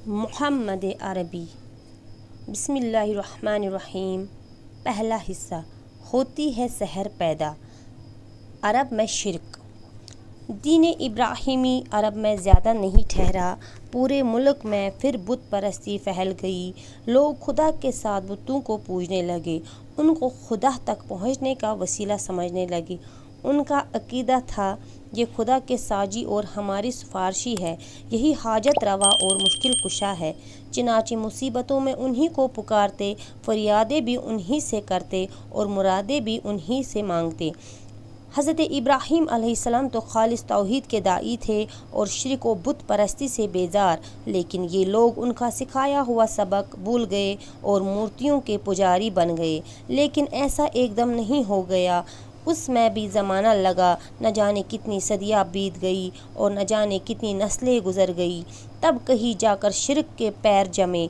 محمد عربی بسم اللہ الرحمن الرحیم۔ پہلا حصہ، ہوتی ہے سحر پیدا۔ عرب میں شرک۔ دین ابراہیمی عرب میں زیادہ نہیں ٹھہرا، پورے ملک میں پھر بت پرستی پھیل گئی۔ لوگ خدا کے ساتھ بتوں کو پوجنے لگے، ان کو خدا تک پہنچنے کا وسیلہ سمجھنے لگے۔ ان کا عقیدہ تھا یہ خدا کے ساجی اور ہماری سفارشی ہے، یہی حاجت روا اور مشکل کشا ہے۔ چنانچہ مصیبتوں میں انہی کو پکارتے، فریادیں بھی انہی سے کرتے اور مرادیں بھی انہی سے مانگتے۔ حضرت ابراہیم علیہ السلام تو خالص توحید کے داعی تھے اور شرک و بت پرستی سے بیزار، لیکن یہ لوگ ان کا سکھایا ہوا سبق بھول گئے اور مورتیوں کے پجاری بن گئے۔ لیکن ایسا ایک دم نہیں ہو گیا، اس میں بھی زمانہ لگا، نہ جانے کتنی صدیاں بیت گئی اور نہ جانے کتنی نسلیں گزر گئی، تب کہیں جا کر شرک کے پیر جمے۔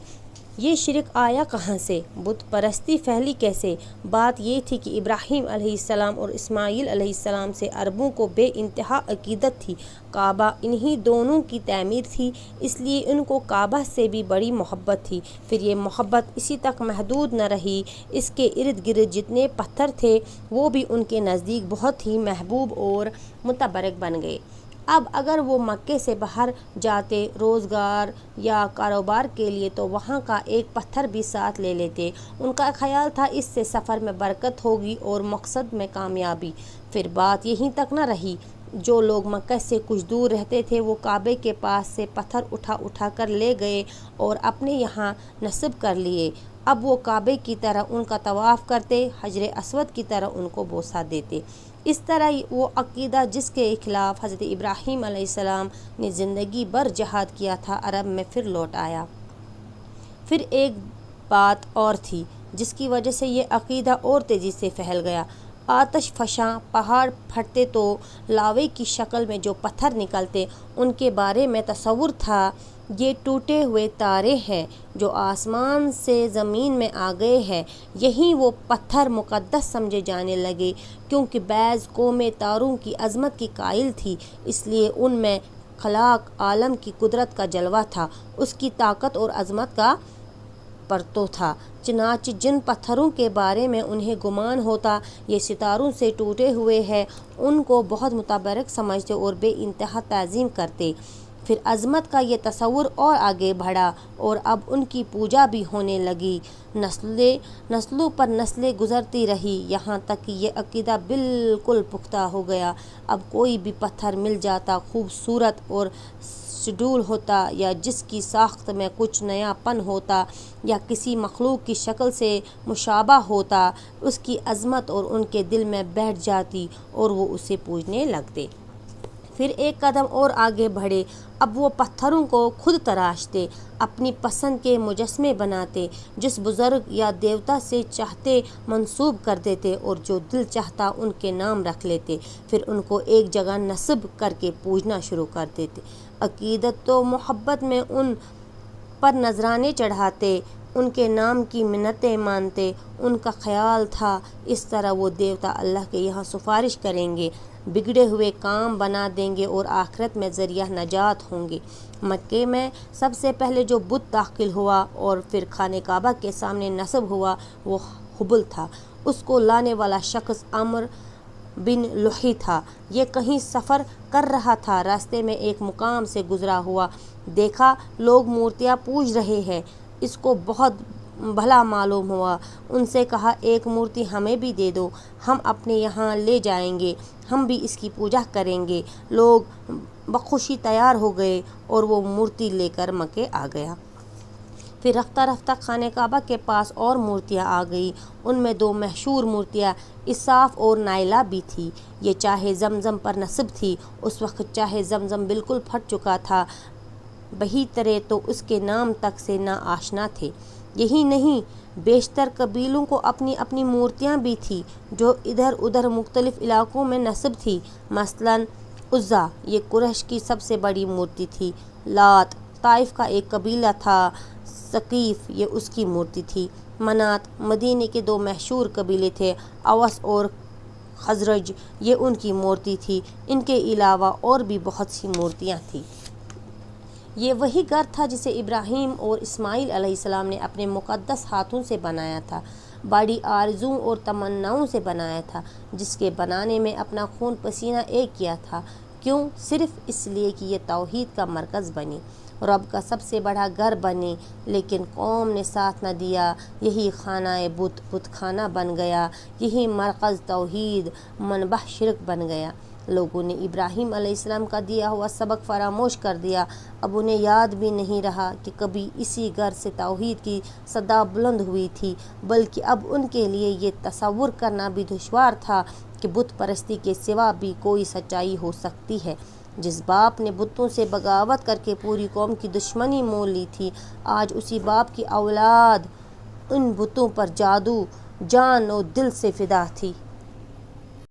یہ شرک آیا کہاں سے؟ بت پرستی پھیلی کیسے؟ بات یہ تھی کہ ابراہیم علیہ السلام اور اسماعیل علیہ السلام سے عربوں کو بے انتہا عقیدت تھی۔ کعبہ انہی دونوں کی تعمیر تھی، اس لیے ان کو کعبہ سے بھی بڑی محبت تھی۔ پھر یہ محبت اسی تک محدود نہ رہی، اس کے ارد گرد جتنے پتھر تھے وہ بھی ان کے نزدیک بہت ہی محبوب اور متبرک بن گئے۔ اب اگر وہ مکے سے باہر جاتے روزگار یا کاروبار کے لیے تو وہاں کا ایک پتھر بھی ساتھ لے لیتے۔ ان کا خیال تھا اس سے سفر میں برکت ہوگی اور مقصد میں کامیابی۔ پھر بات یہیں تک نہ رہی، جو لوگ مکہ سے کچھ دور رہتے تھے وہ کعبے کے پاس سے پتھر اٹھا کر لے گئے اور اپنے یہاں نصب کر لیے۔ اب وہ کعبے کی طرح ان کا طواف کرتے، حجر اسود کی طرح ان کو بوسہ دیتے۔ اس طرح وہ عقیدہ جس کے خلاف حضرت ابراہیم علیہ السلام نے زندگی بھر جہاد کیا تھا، عرب میں پھر لوٹ آیا۔ پھر ایک بات اور تھی جس کی وجہ سے یہ عقیدہ اور تیزی سے پھیل گیا۔ آتش فشاں پہاڑ پھٹتے تو لاوے کی شکل میں جو پتھر نکلتے، ان کے بارے میں تصور تھا یہ ٹوٹے ہوئے تارے ہیں جو آسمان سے زمین میں آ گئے ہیں۔ یہی وہ پتھر مقدس سمجھے جانے لگے، کیونکہ بعض قومیں تاروں کی عظمت کی قائل تھی، اس لیے ان میں خلاق عالم کی قدرت کا جلوہ تھا، اس کی طاقت اور عظمت کا پرتو تھا۔ چنانچہ جن پتھروں کے بارے میں انہیں گمان ہوتا یہ ستاروں سے ٹوٹے ہوئے ہیں، ان کو بہت متبرک سمجھتے اور بے انتہا تعظیم کرتے۔ پھر عظمت کا یہ تصور اور آگے بڑھا اور اب ان کی پوجا بھی ہونے لگی۔ نسلوں پر نسلیں گزرتی رہی، یہاں تک کہ یہ عقیدہ بالکل پختہ ہو گیا۔ اب کوئی بھی پتھر مل جاتا، خوبصورت اور شڈول ہوتا یا جس کی ساخت میں کچھ نیا پن ہوتا یا کسی مخلوق کی شکل سے مشابہ ہوتا، اس کی عظمت اور ان کے دل میں بیٹھ جاتی اور وہ اسے پوجنے لگتے۔ پھر ایک قدم اور آگے بڑھے، اب وہ پتھروں کو خود تراشتے، اپنی پسند کے مجسمے بناتے، جس بزرگ یا دیوتا سے چاہتے منسوب کر دیتے اور جو دل چاہتا ان کے نام رکھ لیتے، پھر ان کو ایک جگہ نصب کر کے پوجنا شروع کر دیتے۔ عقیدت و محبت میں ان پر نذرانے چڑھاتے، ان کے نام کی منتیں مانتے۔ ان کا خیال تھا اس طرح وہ دیوتا اللہ کے یہاں سفارش کریں گے، بگڑے ہوئے کام بنا دیں گے اور آخرت میں ذریعہ نجات ہوں گے۔ مکے میں سب سے پہلے جو بت داخل ہوا اور پھر خانہ کعبہ کے سامنے نصب ہوا وہ ہبل تھا۔ اس کو لانے والا شخص عمرو بن لحی تھا۔ یہ کہیں سفر کر رہا تھا، راستے میں ایک مقام سے گزرا ہوا، دیکھا لوگ مورتیاں پوج رہے ہیں، اس کو بہت بھلا معلوم ہوا۔ ان سے کہا ایک مورتی ہمیں بھی دے دو، ہم اپنے یہاں لے جائیں گے، ہم بھی اس کی پوجا کریں گے۔ لوگ بخوشی تیار ہو گئے اور وہ مورتی لے کر مکے آ گیا۔ پھر رفتہ رفتہ خانہ کعبہ کے پاس اور مورتیاں آ گئیں، ان میں دو مشہور مورتیاں اساف اور نائلہ بھی تھیں۔ یہ چاہے زمزم پر نصب تھی، اس وقت چاہے زمزم بالکل پھٹ چکا تھا، بہی ترے تو اس کے نام تک سے نا آشنا تھے۔ یہی نہیں، بیشتر قبیلوں کو اپنی اپنی مورتیاں بھی تھیں جو ادھر ادھر مختلف علاقوں میں نصب تھی۔ مثلاً عزیٰ یہ قریش کی سب سے بڑی مورتی تھی، لات طائف کا ایک قبیلہ تھا، ثقیف یہ اس کی مورتی تھی، منات مدینے کے دو مشہور قبیلے تھے، اوس اور خزرج یہ ان کی مورتی تھی۔ ان کے علاوہ اور بھی بہت سی مورتیاں تھیں۔ یہ وہی گھر تھا جسے ابراہیم اور اسماعیل علیہ السلام نے اپنے مقدس ہاتھوں سے بنایا تھا، بڑی آرزوؤں اور تمناؤں سے بنایا تھا، جس کے بنانے میں اپنا خون پسینہ ایک کیا تھا۔ کیوں؟ صرف اس لیے کہ یہ توحید کا مرکز بنے، رب کا سب سے بڑا گھر بنے۔ لیکن قوم نے ساتھ نہ دیا، یہی خانہ بت خانہ بن گیا، یہی مرکز توحید منبع شرک بن گیا۔ لوگوں نے ابراہیم علیہ السلام کا دیا ہوا سبق فراموش کر دیا، اب انہیں یاد بھی نہیں رہا کہ کبھی اسی گھر سے توحید کی صدا بلند ہوئی تھی، بلکہ اب ان کے لیے یہ تصور کرنا بھی دشوار تھا کہ بت پرستی کے سوا بھی کوئی سچائی ہو سکتی ہے۔ جس باپ نے بتوں سے بغاوت کر کے پوری قوم کی دشمنی مول لی تھی، آج اسی باپ کی اولاد ان بتوں پر جادو، جان و دل سے فدا تھی۔